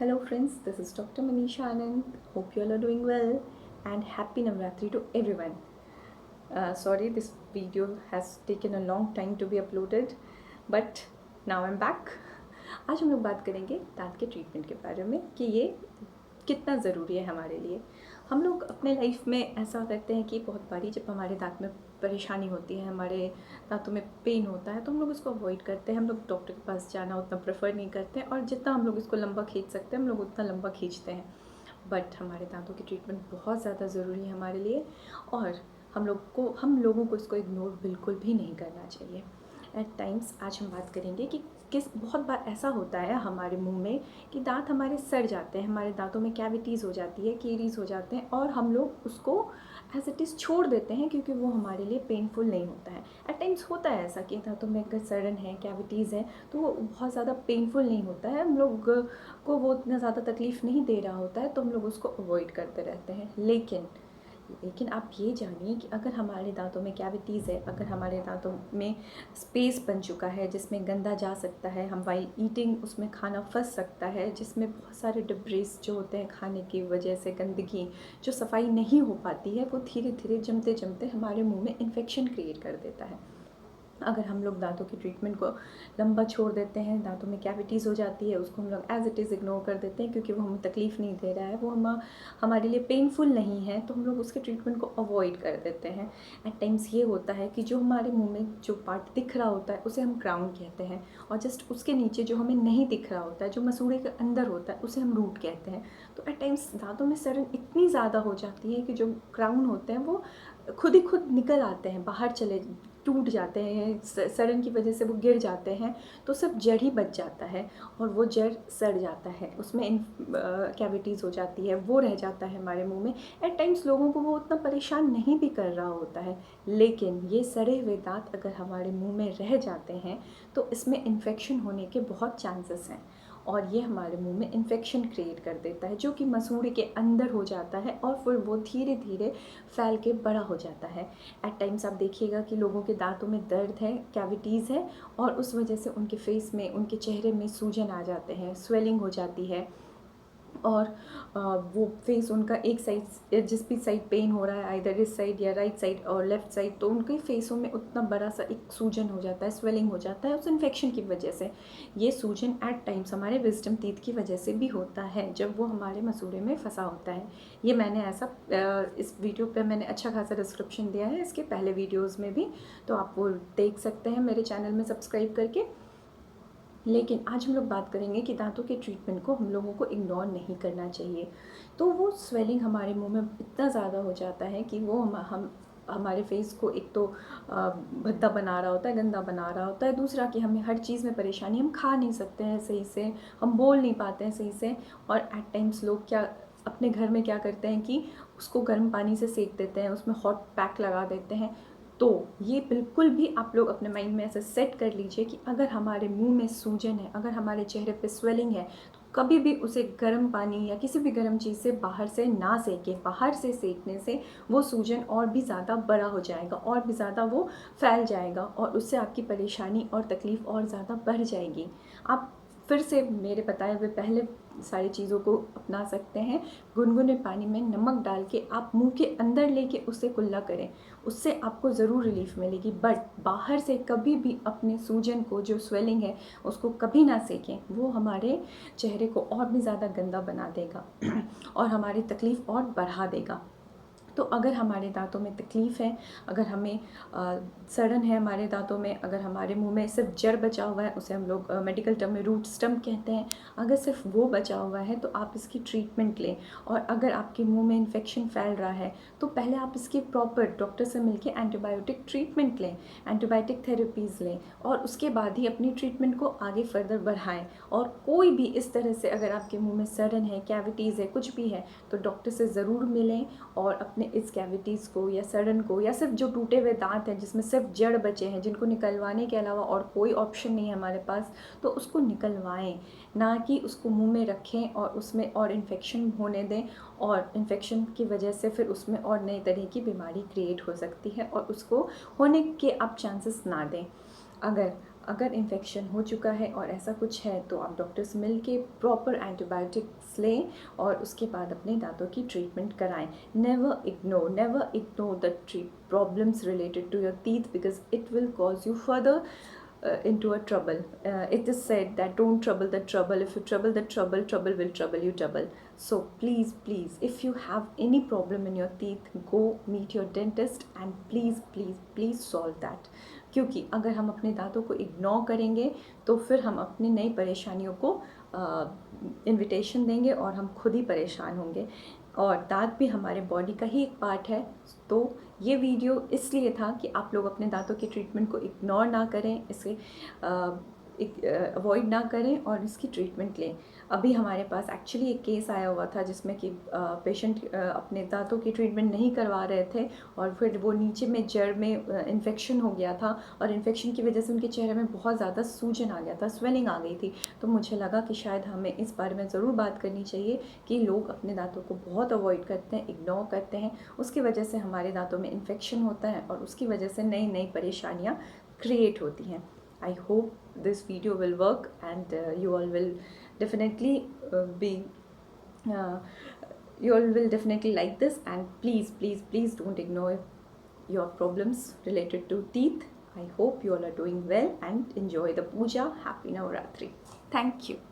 Hello friends, this is Dr. Manisha Anand. Hope you all are doing well and happy Navratri to everyone. Sorry, this video has taken a long time to be uploaded, but now I'm back. आज हम लोग बात करेंगे दांत के treatment के बारे में कि ये कितना ज़रूरी है हमारे लिए। हम लोग अपने लाइफ में ऐसा करते हैं कि बहुत बारी जब हमारे दांत में परेशानी होती है, हमारे दांतों में पेन होता है, तो हम लोग उसको अवॉइड करते हैं। हम लोग डॉक्टर के पास जाना उतना प्रेफर नहीं करते हैं और जितना हम लोग इसको लंबा खींच सकते हैं हम लोग उतना लंबा खींचते हैं। बट हमारे दांतों की ट्रीटमेंट बहुत ज़्यादा ज़रूरी है हमारे लिए और हम लोगों को इसको इग्नोर बिल्कुल भी नहीं करना चाहिए। एट टाइम्स आज हम बात करेंगे कि बहुत बार ऐसा होता है हमारे मुंह में कि दांत हमारे सड़ जाते हैं, हमारे दांतों में कैविटीज़ हो जाती है, कीरीज हो जाते हैं और हम लोग उसको एज इट इज़ छोड़ देते हैं क्योंकि वो हमारे लिए पेनफुल नहीं होता है। एट टाइम्स होता है ऐसा कि दांतों में अगर सड़न है, कैविटीज़ है, तो वो बहुत ज़्यादा पेनफुल नहीं होता है, हम लोग को वो इतना ज़्यादा तकलीफ़ नहीं दे रहा होता है, तो हम लोग उसको अवॉइड करते रहते हैं। लेकिन आप ये जानिए कि अगर हमारे दांतों में कैविटीज़ है, अगर हमारे दांतों में स्पेस बन चुका है जिसमें गंदा जा सकता है, हम वाइल ईटिंग उसमें खाना फंस सकता है, जिसमें बहुत सारे डिब्रीज जो होते हैं खाने की वजह से, गंदगी जो सफाई नहीं हो पाती है, वो धीरे धीरे जमते जमते हमारे मुंह में इन्फेक्शन क्रिएट कर देता है। अगर हम लोग दांतों की ट्रीटमेंट को लंबा छोड़ देते हैं, दांतों में कैविटीज़ हो जाती है, उसको हम लोग एज इट इज़ इग्नोर कर देते हैं क्योंकि वो हमें तकलीफ़ नहीं दे रहा है, वो हमारे लिए पेनफुल नहीं है, तो हम लोग उसके ट्रीटमेंट को अवॉइड कर देते हैं। एट टाइम्स ये होता है कि जो हमारे मुंह में जो पार्ट दिख रहा होता है उसे हम क्राउन कहते हैं और जस्ट उसके नीचे जो हमें नहीं दिख रहा होता है, जो मसूड़े के अंदर होता है, उसे हम रूट कहते हैं। तो एट टाइम्स दांतों में सड़न इतनी ज़्यादा हो जाती है कि जो क्राउन होते हैं वो खुद ही खुद निकल आते हैं, बाहर चले टूट जाते हैं, सड़न की वजह से वो गिर जाते हैं, तो सब जड़ ही बच जाता है और वो जड़ सड़ जाता है, उसमें कैविटीज़ हो जाती है, वो रह जाता है हमारे मुंह में। एट टाइम्स लोगों को वो उतना परेशान नहीं भी कर रहा होता है, लेकिन ये सड़े हुए दांत अगर हमारे मुंह में रह जाते हैं तो इसमें इन्फेक्शन होने के बहुत चांसेस हैं और ये हमारे मुंह में इन्फेक्शन क्रिएट कर देता है जो कि मसूड़े के अंदर हो जाता है और फिर वो धीरे धीरे फैल के बड़ा हो जाता है। एट टाइम्स आप देखिएगा कि लोगों के दांतों में दर्द है, कैविटीज़ है और उस वजह से उनके फेस में, उनके चेहरे में सूजन आ जाते हैं, स्वेलिंग हो जाती है और वो फेस उनका एक साइड, जिस भी साइड पेन हो रहा है, आइदर इस साइड या राइट साइड और लेफ्ट साइड, तो उनके फेसों में उतना बड़ा सा एक सूजन हो जाता है, स्वेलिंग हो जाता है उस इन्फेक्शन की वजह से। ये सूजन एट टाइम्स हमारे विजडम टीथ की वजह से भी होता है जब वो हमारे मसूड़े में फंसा होता है। ये मैंने ऐसा इस वीडियो पे मैंने अच्छा खासा डिस्क्रिप्शन दिया है इसके पहले वीडियोज़ में भी, तो आप वो देख सकते हैं मेरे चैनल में सब्सक्राइब करके। लेकिन आज हम लोग बात करेंगे कि दांतों के ट्रीटमेंट को हम लोगों को इग्नोर नहीं करना चाहिए। तो वो स्वेलिंग हमारे मुंह में इतना ज़्यादा हो जाता है कि वो हम हमारे फेस को एक तो भद्दा बना रहा होता है, गंदा बना रहा होता है, दूसरा कि हमें हर चीज़ में परेशानी, हम खा नहीं सकते हैं सही से, हम बोल नहीं पाते हैं सही से और एट टाइम्स लोग क्या अपने घर में क्या करते हैं कि उसको गर्म पानी से सेक देते हैं, उसमें हॉट पैक लगा देते हैं। तो ये बिल्कुल भी आप लोग अपने माइंड में ऐसे सेट कर लीजिए कि अगर हमारे मुंह में सूजन है, अगर हमारे चेहरे पे स्वेलिंग है, तो कभी भी उसे गर्म पानी या किसी भी गर्म चीज़ से बाहर से ना सेकें। बाहर से सेकने से वो सूजन और भी ज़्यादा बड़ा हो जाएगा और भी ज़्यादा वो फैल जाएगा और उससे आपकी परेशानी और तकलीफ़ और ज़्यादा बढ़ जाएगी। आप फिर से मेरे बताए हुए पहले सारी चीज़ों को अपना सकते हैं। गुनगुने पानी में नमक डाल के आप मुंह के अंदर लेके उसे कुल्ला करें, उससे आपको ज़रूर रिलीफ मिलेगी। बट बाहर से कभी भी अपने सूजन को, जो स्वेलिंग है, उसको कभी ना सेकें, वो हमारे चेहरे को और भी ज़्यादा गंदा बना देगा और हमारी तकलीफ़ और बढ़ा देगा। तो अगर हमारे दांतों में तकलीफ़ है, अगर हमें सड़न है हमारे दांतों में, अगर हमारे मुंह में सिर्फ जड़ बचा हुआ है, उसे हम लोग मेडिकल टर्म में रूट स्टम्प कहते हैं, अगर सिर्फ वो बचा हुआ है तो आप इसकी ट्रीटमेंट लें। और अगर आपके मुंह में इन्फेक्शन फैल रहा है तो पहले आप इसकी प्रॉपर डॉक्टर से मिलके एंटीबायोटिक ट्रीटमेंट लें, एंटीबायोटिक थेरेपीज़ लें और उसके बाद ही अपनी ट्रीटमेंट को आगे फर्दर बढ़ाएं। और कोई भी इस तरह से अगर आपके मुँह में सड़न है, कैविटीज़ है, कुछ भी है, तो डॉक्टर से ज़रूर मिलें और अपने इस कैविटीज़ को या सड़न को, या सिर्फ जो टूटे हुए दांत हैं जिसमें सिर्फ जड़ बचे हैं, जिनको निकलवाने के अलावा और कोई ऑप्शन नहीं है हमारे पास, तो उसको निकलवाएं, ना कि उसको मुंह में रखें और उसमें और इन्फेक्शन होने दें और इन्फेक्शन की वजह से फिर उसमें और नई तरह की बीमारी क्रिएट हो सकती है और उसको होने के आप चांसेस ना दें। अगर अगर इन्फेक्शन हो चुका है और ऐसा कुछ है तो आप डॉक्टर से मिल के प्रॉपर एंटीबायोटिक्स लें और उसके बाद अपने दांतों की ट्रीटमेंट कराएं. Never ignore the problems related to your teeth because it will cause you further into a trouble. It is said that don't trouble the trouble. If you trouble the trouble, trouble will trouble you double. So please, if you have any problem in your teeth, go meet your dentist and please solve that. क्योंकि अगर हम अपने दांतों को ignore करेंगे तो फिर हम अपनी नई परेशानियों को इनविटेशन देंगे और हम खुद ही परेशान होंगे. और दांत भी हमारे बॉडी का ही एक पार्ट है. तो ये वीडियो इसलिए था कि आप लोग अपने दांतों के ट्रीटमेंट को इग्नोर ना करें, इसे अवॉइड ना करें और इसकी ट्रीटमेंट लें. अभी हमारे पास एक्चुअली एक केस आया हुआ था जिसमें कि पेशेंट अपने दांतों की ट्रीटमेंट नहीं करवा रहे थे और फिर वो नीचे में जड़ में इन्फेक्शन हो गया था और इन्फेक्शन की वजह से उनके चेहरे में बहुत ज़्यादा सूजन आ गया था, स्वेलिंग आ गई थी. तो मुझे लगा कि शायद हमें इस बारे में ज़रूर बात करनी चाहिए कि लोग अपने दांतों को बहुत अवॉइड करते हैं, इग्नोर करते हैं. उसकी वजह से हमारे दांतों में इन्फेक्शन होता है और उसकी वजह से नई नई परेशानियाँ क्रिएट होती हैं. I hope this video will work and you all will definitely uh, you all will definitely like this, and please don't ignore your problems related to teeth. I hope you all are doing well and enjoy the puja. Happy Navratri. Thank you.